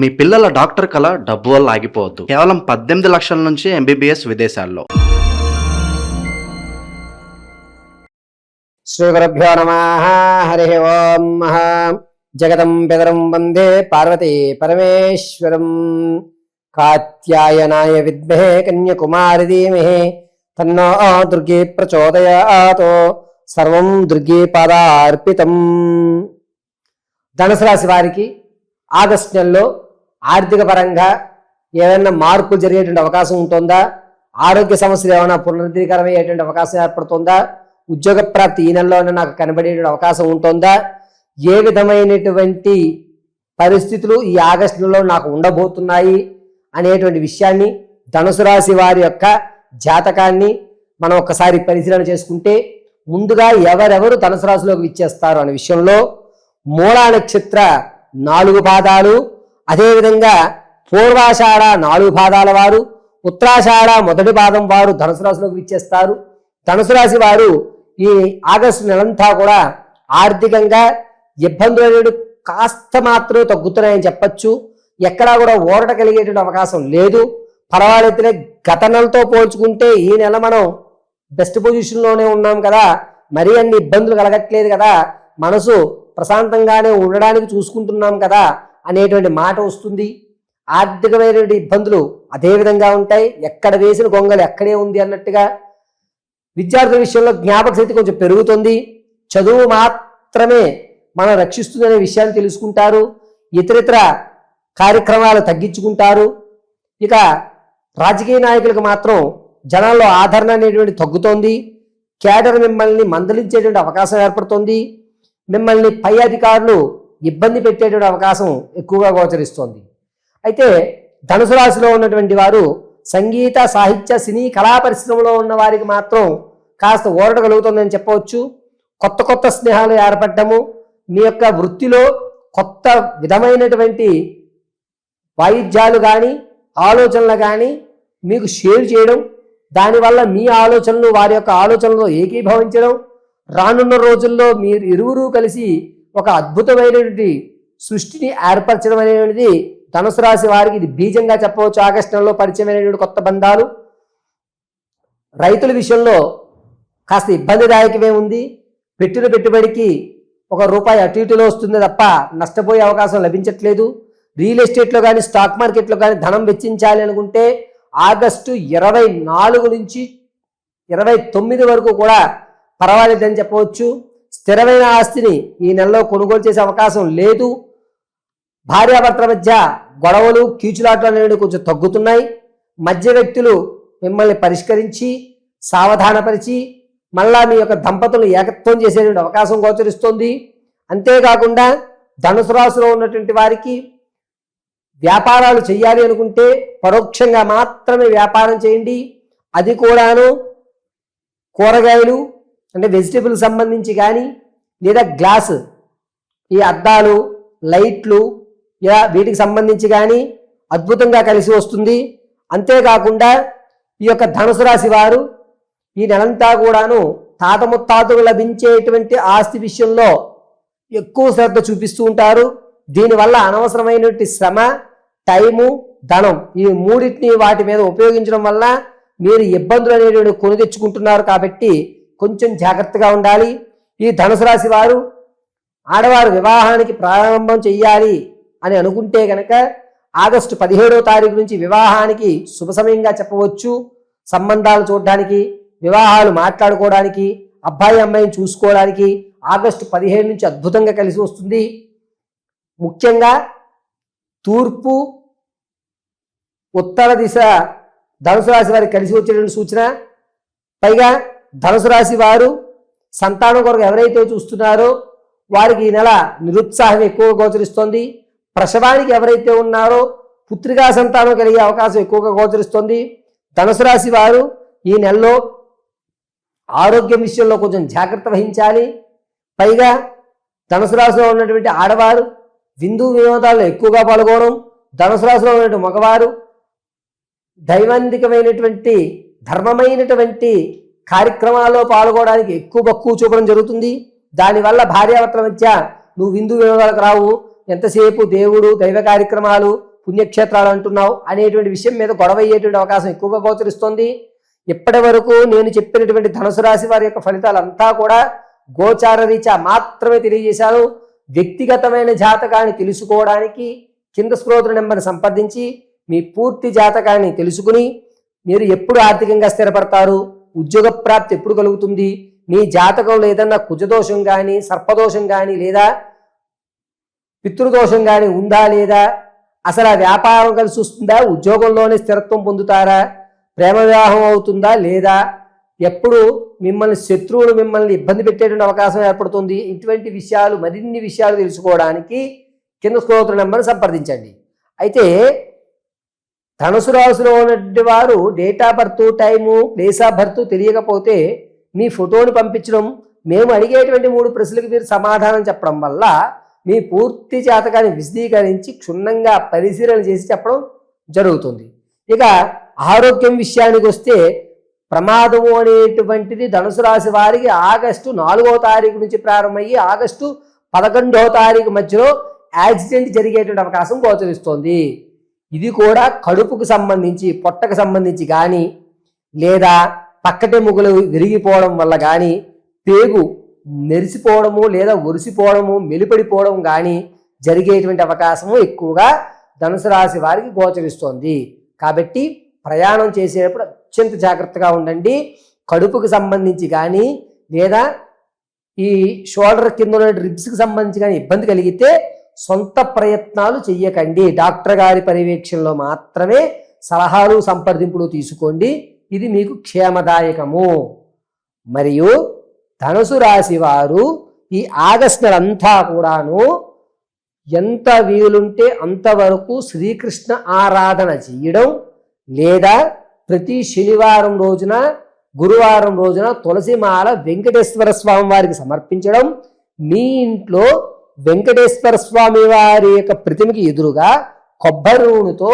మీ పిల్లల డాక్టర్ కళ డబ్బు వల్ల ఆగిపోవద్దు. కేవలం 18 లక్షల నుంచి ఎంబీబీఎస్ విదేశాల్లో. శ్రీ గురుభ్యో నమః. హరి ఓం. జగదం పితరం వందే పార్వతీ పరమేశ్వరం. కాత్యాయనాయ విద్మహే కన్యాకుమారి ధీమహి తన్నో దుర్గే ప్రచోదయాత్. సర్వం దుర్గే పాదార్పితం. ధనుసు రాశి వారికి ఆగస్టు నెలలో ఆర్థిక పరంగా ఏమైనా మార్పులు జరిగేటువంటి అవకాశం ఉంటుందా? ఆరోగ్య సమస్యలు ఏమైనా పునరుద్ధీకరమయ్యేటువంటి అవకాశం ఏర్పడుతుందా? ఉద్యోగ ప్రాప్తి ఈ నెలలోనే నాకు కనబడేటువంటి అవకాశం ఉంటుందా? ఏ విధమైనటువంటి పరిస్థితులు ఈ ఆగస్టు నెలలో నాకు ఉండబోతున్నాయి అనేటువంటి విషయాన్ని, ధనుసు రాశి వారి యొక్క జాతకాన్ని మనం ఒక్కసారి పరిశీలన చేసుకుంటే, ముందుగా ఎవరెవరు ధనుసు రాశిలోకి విచ్చేస్తారు అనే విషయంలో మూలా నక్షత్ర 4 పాదాలు, అదేవిధంగా పూర్వాషాఢ 4 పాదాల వారు, ఉత్తరాషాఢ 1 పాదం వారు ధనుసు రాశిలోకి విచ్చేస్తారు. ధనుసు రాశి వారు ఈ ఆగస్టు నెలంతా కూడా ఆర్థికంగా ఇబ్బందులు అనేవి కాస్త మాత్రమే తగ్గుతున్నాయని చెప్పచ్చు. ఎక్కడా కూడా ఊరట కలిగేటువంటి అవకాశం లేదు. పర్వాలేదులే, గత నెలతో పోల్చుకుంటే ఈ నెల మనం బెస్ట్ పొజిషన్లోనే ఉన్నాం కదా, మరీ అన్ని ఇబ్బందులు కలగట్లేదు కదా, మనసు ప్రశాంతంగానే ఉండడానికి చూసుకుంటున్నాం కదా అనేటువంటి మాట వస్తుంది. ఆర్థికమైనటువంటి ఇబ్బందులు అదేవిధంగా ఉంటాయి. ఎక్కడ వేసిన గొంగలు ఎక్కడే ఉంది అన్నట్టుగా. విద్యార్థుల విషయంలో జ్ఞాపక శక్తి కొంచెం పెరుగుతుంది. చదువు మాత్రమే మనం రక్షిస్తుందనే విషయాన్ని తెలుసుకుంటారు. ఇతరితర కార్యక్రమాలు తగ్గించుకుంటారు. ఇక రాజకీయ నాయకులకు మాత్రం జనాల్లో ఆదరణ అనేటువంటి తగ్గుతోంది. క్యాడర్ మిమ్మల్ని మందలించేటువంటి అవకాశం ఏర్పడుతుంది. మిమ్మల్ని పై అధికారులు ఇబ్బంది పెట్టేటువంటి అవకాశం ఎక్కువగా గోచరిస్తోంది. అయితే ధనుసు రాశిలో ఉన్నటువంటి వారు సంగీత, సాహిత్య, సినీ, కళా పరిశ్రమలో ఉన్న వారికి మాత్రం కాస్త ఊరట కలుగుతుందని చెప్పవచ్చు. కొత్త కొత్త స్నేహాలు ఏర్పడటము, మీ యొక్క వృత్తిలో కొత్త విధమైనటువంటి వాయిద్యాలు కానీ ఆలోచనలు కానీ మీకు షేర్ చేయడం, దానివల్ల మీ ఆలోచనలు వారి యొక్క ఆలోచనలు ఏకీభవించడం, రానున్న రోజుల్లో మీరు ఇరువురు కలిసి ఒక అద్భుతమైనటువంటి సృష్టిని ఏర్పరచడం అనేటువంటిది ధనుసు రాశి వారికి ఇది బీజంగా చెప్పవచ్చు. ఆగస్టు నెలలో పరిచయమైనటువంటి కొత్త బంధాలు. రైతుల విషయంలో కాస్త ఇబ్బందిదాయకమే ఉంది. పెట్టిన పెట్టుబడికి ₹1 అటు ఇటులో వస్తుంది తప్ప నష్టపోయే అవకాశం లభించట్లేదు. రియల్ ఎస్టేట్లో కానీ స్టాక్ మార్కెట్లో కానీ ధనం వెచ్చించాలి అనుకుంటే ఆగస్టు 24 నుంచి 29 వరకు కూడా పర్వాలేదని చెప్పవచ్చు. స్థిరమైన ఆస్తిని ఈ నెలలో కొనుగోలు చేసే అవకాశం లేదు. భార్యాభర్తల మధ్య గొడవలు, కీచులాటలు అనేవి కొంచెం తగ్గుతున్నాయి. మధ్య వ్యక్తులు మిమ్మల్ని పరిష్కరించి సావధానపరిచి మళ్ళా మీ యొక్క దంపతులను ఏకత్వం చేసేటువంటి అవకాశం గోచరిస్తుంది. అంతేకాకుండా ధనుసు రాశిలో ఉన్నటువంటి వారికి వ్యాపారాలు చేయాలి అనుకుంటే పరోక్షంగా మాత్రమే వ్యాపారం చేయండి. అది కూడాను కూరగాయలు అంటే వెజిటబుల్ సంబంధించి కానీ, లేదా గ్లాసు, ఈ అద్దాలు, లైట్లు, ఇలా వీటికి సంబంధించి కానీ అద్భుతంగా కలిసి వస్తుంది. అంతేకాకుండా ఈ యొక్క ధనుసు రాశి వారు ఈ నెలంతా కూడాను తాత ముత్తాతలు లభించేటువంటి ఆస్తి విషయంలో ఎక్కువ శ్రద్ధ చూపిస్తూ ఉంటారు. దీనివల్ల అనవసరమైనటువంటి శ్రమ, టైము, ధనం ఈ మూడింటిని వాటి మీద ఉపయోగించడం వల్ల మీరు ఇబ్బందులు అనేటువంటి కొని తెచ్చుకుంటున్నారు. కాబట్టి కొంచెం జాగ్రత్తగా ఉండాలి. ఈ ధనుసు రాశి వారు ఆడవారు వివాహానికి ప్రారంభం చెయ్యాలి అని అనుకుంటే కనుక ఆగస్టు 17వ తారీఖు నుంచి వివాహానికి శుభ సమయంగా చెప్పవచ్చు. సంబంధాలు చూడడానికి, వివాహాలు మాట్లాడుకోవడానికి, అబ్బాయి అమ్మాయిని చూసుకోవడానికి ఆగస్టు 17 నుంచి అద్భుతంగా కలిసి వస్తుంది. ముఖ్యంగా తూర్పు, ఉత్తర దిశ ధనుసు రాశి వారికి కలిసి వచ్చేటువంటి సూచన. పైగా ధనుసు రాశి వారు సంతానం కొరకు ఎవరైతే చూస్తున్నారో వారికి ఈ నెల నిరుత్సాహం ఎక్కువగా గోచరిస్తోంది. ప్రసవానికి ఎవరైతే ఉన్నారో పుత్రికా సంతానం కలిగే అవకాశం ఎక్కువగా గోచరిస్తోంది. ధనుసు రాశి వారు ఈ నెలలో ఆరోగ్యం విషయంలో కొంచెం జాగ్రత్త వహించాలి. పైగా ధనుసు రాశిలో ఉన్నటువంటి ఆడవారు విందు వినోదాల్లో ఎక్కువగా పాల్గొనడం, ధనుసు రాశిలో ఉన్నటువంటి మగవారు దైవాంధికమైనటువంటి ధర్మమైనటువంటి కార్యక్రమాల్లో పాల్గొనడానికి ఎక్కువ చూపడం జరుగుతుంది. దానివల్ల భార్యాభర్తల మధ్య నువ్వు విందు వినోదాలకు రావు, ఎంతసేపు దేవుడు దైవ కార్యక్రమాలు పుణ్యక్షేత్రాలు అంటున్నావు అనేటువంటి విషయం మీద గొడవ అయ్యేటువంటి అవకాశం ఎక్కువగా గోచరిస్తోంది. ఇప్పటి వరకు నేను చెప్పినటువంటి ధనుసు రాశి వారి యొక్క ఫలితాలంతా కూడా గోచార రీత్యా మాత్రమే తెలియజేశాను. వ్యక్తిగతమైన జాతకాన్ని తెలుసుకోవడానికి కింద స్క్రోల్ నెంబర్ని సంప్రదించి మీ పూర్తి జాతకాన్ని తెలుసుకుని మీరు ఎప్పుడు ఆర్థికంగా స్థిరపడతారు, ఉద్యోగ ప్రాప్తి ఎప్పుడు కలుగుతుంది, మీ జాతకంలో ఏదన్నా కుజదోషం కానీ సర్పదోషం కానీ లేదా పితృదోషం కానీ ఉందా లేదా, అసలు ఆ వ్యాపారం కలిసి వస్తుందా, ఉద్యోగంలోనే స్థిరత్వం పొందుతారా, ప్రేమ వివాహం అవుతుందా లేదా, ఎప్పుడు మిమ్మల్ని శత్రువులు మిమ్మల్ని ఇబ్బంది పెట్టేటువంటి అవకాశం ఏర్పడుతుంది, ఇటువంటి విషయాలు మరిన్ని విషయాలు తెలుసుకోవడానికి కింద స్క్రోల్ నెంబర్ని సంప్రదించండి. అయితే ధనుసు రాశిలో ఉన్నటువంటి వారు date of birth, time, place of birth తెలియకపోతే మీ ఫోటోని పంపించడం, మేము అడిగేటువంటి 3 ప్రశ్నలకు మీరు సమాధానం చెప్పడం వల్ల మీ పూర్తి జాతకాన్ని విశదీకరించి క్షుణ్ణంగా పరిశీలన చేసి చెప్పడం జరుగుతుంది. ఇక ఆరోగ్యం విషయానికి వస్తే ప్రమాదము అనేటువంటిది ధనుసు రాశి వారికి ఆగస్టు 4వ తారీఖు నుంచి ప్రారంభమయ్యి ఆగస్టు 11వ తారీఖు మధ్యలో యాక్సిడెంట్ జరిగేటువంటి అవకాశం గోచరిస్తోంది. ఇది కూడా కడుపుకు సంబంధించి పొట్టకు సంబంధించి కానీ లేదా పక్కటెముకలు విరిగిపోవడం వల్ల కానీ పేగు మెరిసిపోవడము లేదా ఒరిసిపోవడము మెలిపడిపోవడం కానీ జరిగేటువంటి అవకాశము ఎక్కువగా ధనుసు రాశి వారికి గోచరిస్తోంది. కాబట్టి ప్రయాణం చేసేటప్పుడు అత్యంత జాగ్రత్తగా ఉండండి. కడుపుకు సంబంధించి కానీ లేదా ఈ షోల్డర్ కింద ఉన్న రిబ్స్కి సంబంధించి కానీ ఇబ్బంది కలిగితే సొంత ప్రయత్నాలు చెయ్యకండి. డాక్టర్ గారి పర్యవేక్షణలో మాత్రమే సలహాలు సంప్రదింపులు తీసుకోండి. ఇది మీకు క్షేమదాయకము. మరియు ధనుసు రాశి వారు ఈ ఆగస్టు నెలంతా కూడాను ఎంత వీలుంటే అంతవరకు శ్రీకృష్ణ ఆరాధన చేయడం లేదా ప్రతి శనివారం రోజున గురువారం రోజున తులసిమాల వెంకటేశ్వర స్వామి వారికి సమర్పించడం, మీ ఇంట్లో వెంకటేశ్వర స్వామి వారి యొక్క ప్రతిమకి ఎదురుగా కొబ్బరి నూనెతో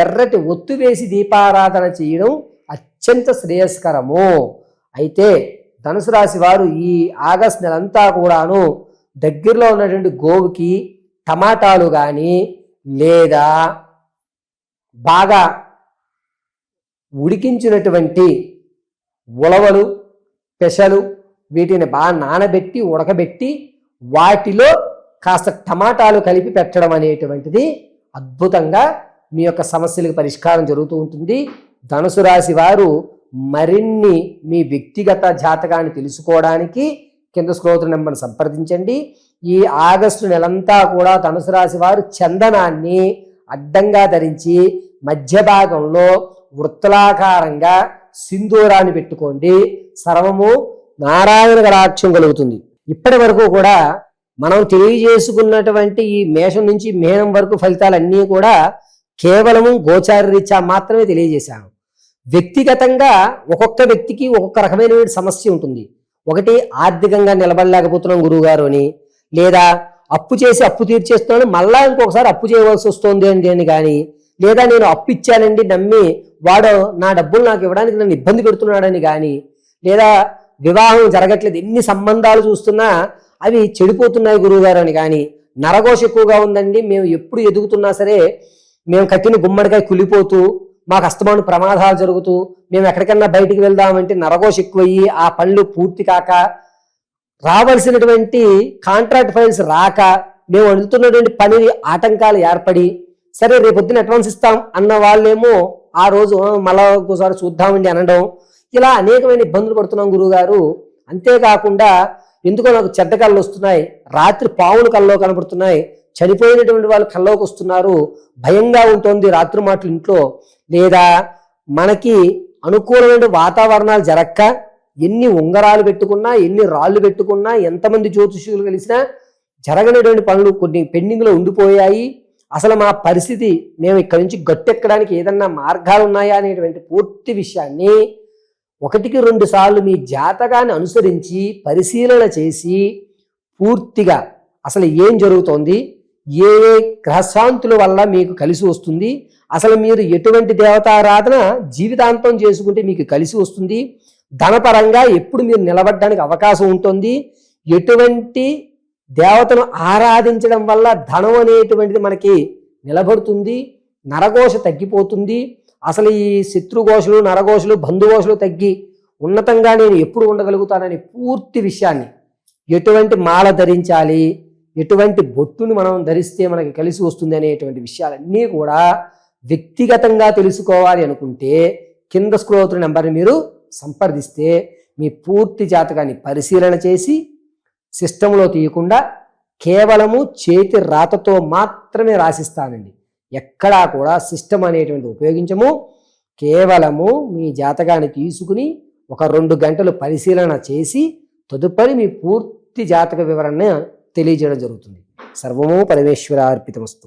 ఎర్రటి ఒత్తు వేసి దీపారాధన చేయడం అత్యంత శ్రేయస్కరము. అయితే ధనుసు రాశి వారు ఈ ఆగస్టు నెలంతా కూడాను దగ్గరలో ఉన్నటువంటి గోవుకి టమాటాలు కానీ లేదా బాగా ఉడికించినటువంటి ఉలవలు, పెసలు వీటిని బాగా నానబెట్టి ఉడకబెట్టి వాటిలో కాస్త టమాటాలు కలిపి పెట్టడం అనేటువంటిది అద్భుతంగా మీ యొక్క సమస్యలకు పరిష్కారం జరుగుతూ ఉంటుంది. ధనుసు రాశి వారు మరిన్ని మీ వ్యక్తిగత జాతకాన్ని తెలుసుకోవడానికి కింద స్క్రోల్ నెంబర్ని సంప్రదించండి. ఈ ఆగస్టు నెలంతా కూడా ధనుసు రాశి వారు చందనాన్ని అడ్డంగా ధరించి మధ్య భాగంలో వృత్తలాకారంగా సింధూరాన్ని పెట్టుకోండి. సర్వము నారాయణ కటాక్షం కలుగుతుంది. ఇప్పటి వరకు కూడా మనం తెలియజేసుకున్నటువంటి ఈ మేషం నుంచి మీనం వరకు ఫలితాలన్నీ కూడా కేవలము గోచార రీత్యా మాత్రమే తెలియజేశాను. వ్యక్తిగతంగా ఒక్కొక్క వ్యక్తికి ఒక్కొక్క రకమైన సమస్య ఉంటుంది. ఒకటి ఆర్థికంగా నిలబడలేకపోతున్నాం గురువుగారు అని, లేదా అప్పు చేసి అప్పు తీర్చేస్తున్నాను మళ్ళా ఇంకొకసారి అప్పు చేయవలసి వస్తుంది అని కానీ, లేదా నేను అప్పు ఇచ్చానండి నమ్మి వాడు నా డబ్బులు నాకు ఇవ్వడానికి నన్ను ఇబ్బంది పెడుతున్నాడని కానీ, లేదా వివాహం జరగట్లేదు ఎన్ని సంబంధాలు చూస్తున్నా అవి చెడిపోతున్నాయి గురువుగారు అని కానీ, నరఘోష ఎక్కువగా ఉందండి, మేము ఎప్పుడు ఎదుగుతున్నా సరే మేము కట్టిన గుమ్మడికాయ కులిపోతూ మాకు అస్తమాను ప్రమాదాలు జరుగుతూ మేము ఎక్కడికన్నా బయటికి వెళ్దామంటే నరఘోష ఎక్కువయ్యి ఆ పనులు పూర్తి కాక రావాల్సినటువంటి కాంట్రాక్ట్ ఫైల్స్ రాక మేము అడుగుతున్నటువంటి పని ఆటంకాలు ఏర్పడి సరే రేపొద్దున అడ్వాన్స్ ఇస్తాం అన్న వాళ్ళేమో ఆ రోజు మళ్ళా ఒకసారి చూద్దామండి అనడం, ఇలా అనేకమైన ఇబ్బందులు పడుతున్నాం గురువుగారు. అంతేకాకుండా ఎందుకో నాకు చెడ్డ కళ్ళు వస్తున్నాయి, రాత్రి పావులు కల్లో కనబడుతున్నాయి, చనిపోయినటువంటి వాళ్ళు కల్లోకి వస్తున్నారు, భయంగా ఉంటుంది రాత్రి మాటలు ఇంట్లో, లేదా మనకి అనుకూలమైన వాతావరణాలు జరక్క ఎన్ని ఉంగరాలు పెట్టుకున్నా ఎన్ని రాళ్ళు పెట్టుకున్నా ఎంతమంది జ్యోతిష్యులు కలిసినా జరగనటువంటి పనులు కొన్ని పెండింగ్లో ఉండిపోయాయి, అసలు మా పరిస్థితి మేము ఇక్కడి నుంచి గట్టెక్కడానికి ఏదన్నా మార్గాలు ఉన్నాయా అనేటువంటి పూర్తి విషయాన్ని 1-2 సార్లు మీ జాతకాన్ని అనుసరించి పరిశీలన చేసి పూర్తిగా అసలు ఏం జరుగుతోంది, ఏ గ్రహశాంతుల వల్ల మీకు కలిసి వస్తుంది, అసలు మీరు ఎటువంటి దేవతారాధన జీవితాంతం చేసుకుంటే మీకు కలిసి వస్తుంది, ధనపరంగా ఎప్పుడు మీరు నిలబడడానికి అవకాశం ఉంటుంది, ఎటువంటి దేవతను ఆరాధించడం వల్ల ధనం అనేటువంటిది మనకి నిలబడుతుంది, నరఘోష తగ్గిపోతుంది. అసలు ఈ శత్రుఘోషలు, నరఘోషలు, బంధుఘోషలు తగ్గి ఉన్నతంగా నేను ఎప్పుడు ఉండగలుగుతానని పూర్తి విషయాన్ని, ఎటువంటి మాల ధరించాలి, ఎటువంటి బొట్టును మనం ధరిస్తే మనకి కలిసి వస్తుంది అనేటువంటి విషయాలన్నీ కూడా వ్యక్తిగతంగా తెలుసుకోవాలి అనుకుంటే కింద స్క్రోల్ అవుతున్న నెంబర్ని మీరు సంప్రదిస్తే మీ పూర్తి జాతకాన్ని పరిశీలన చేసి సిస్టంలో తీయకుండా కేవలము చేతి రాతతో మాత్రమే రాసిస్తానండి. ఎక్కడా కూడా సిస్టమ్ అనేటువంటి ఉపయోగించము. కేవలము మీ జాతకాన్ని తీసుకుని ఒక 2 గంటలు పరిశీలన చేసి తదుపరి మీ పూర్తి జాతక వివరణ తెలియజేయడం జరుగుతుంది. సర్వము పరమేశ్వరార్పితమస్తు.